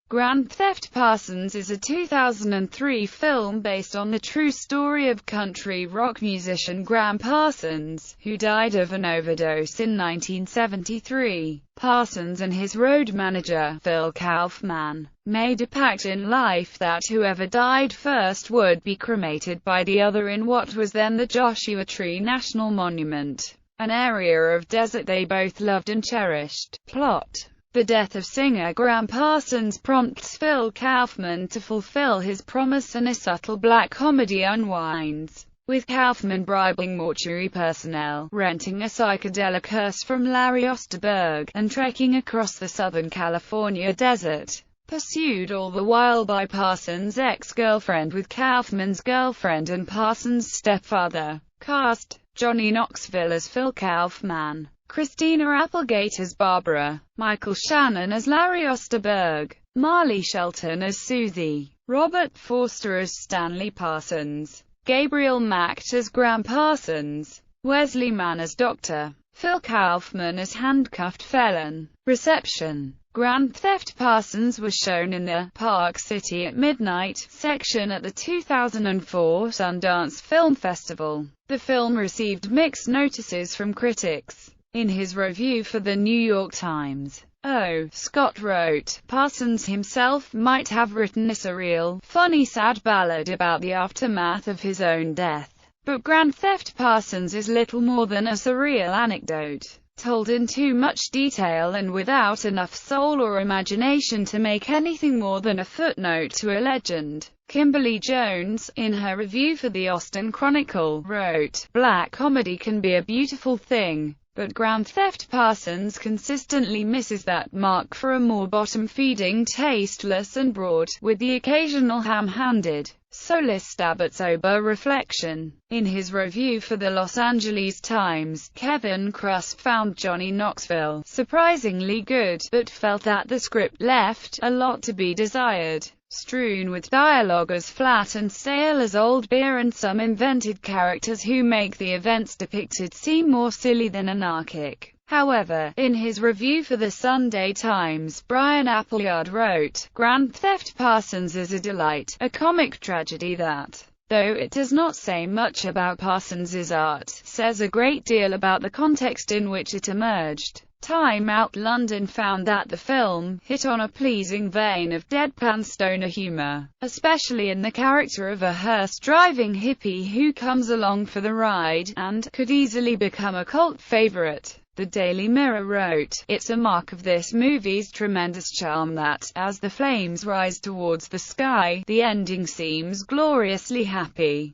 Grand Theft Parsons is a 2003 film based on the true story of country rock musician Gram Parsons, who died of an overdose in 1973. Parsons and his road manager, Phil Kaufman, made a pact in life that whoever died first would be cremated by the other in what was then the Joshua Tree National Monument, an area of desert they both loved and cherished. Plot: the death of singer Gram Parsons prompts Phil Kaufman to fulfill his promise, and a subtle black comedy unwinds, with Kaufman bribing mortuary personnel, renting a psychedelic hearse from Larry Osterberg, and trekking across the Southern California desert, pursued all the while by Parsons' ex-girlfriend with Kaufman's girlfriend and Parsons' stepfather. Cast: Johnny Knoxville as Phil Kaufman, Christina Applegate as Barbara, Michael Shannon as Larry Osterberg, Marley Shelton as Susie, Robert Forster as Stanley Parsons, Gabriel Macht as Gram Parsons, Wesley Mann as Dr. Phil Kaufman as handcuffed felon. Reception: Grand Theft Parsons was shown in the Park City at Midnight section at the 2004 Sundance Film Festival. The film received mixed notices from critics. In his review for the New York Times, O. Scott wrote, "Parsons himself might have written a surreal, funny sad ballad about the aftermath of his own death. But Grand Theft Parsons is little more than a surreal anecdote, told in too much detail and without enough soul or imagination to make anything more than a footnote to a legend." Kimberly Jones, in her review for the Austin Chronicle, wrote, "Black comedy can be a beautiful thing, but Grand Theft Parsons consistently misses that mark for a more bottom-feeding, tasteless and broad, with the occasional ham-handed, soulless stab at sober reflection." In his review for the Los Angeles Times, Kevin Krusp found Johnny Knoxville surprisingly good, but felt that the script left a lot to be desired, strewn with dialogue as flat and stale as old beer and some invented characters who make the events depicted seem more silly than anarchic. However, in his review for the Sunday Times, Brian Appleyard wrote, "Grand Theft Parsons is a delight, a comic tragedy that, though it does not say much about Parsons' art, says a great deal about the context in which it emerged." Time Out London found that the film hit on a pleasing vein of deadpan stoner humor, especially in the character of a hearse-driving hippie who comes along for the ride, and could easily become a cult favorite. The Daily Mirror wrote, "It's a mark of this movie's tremendous charm that, as the flames rise towards the sky, the ending seems gloriously happy."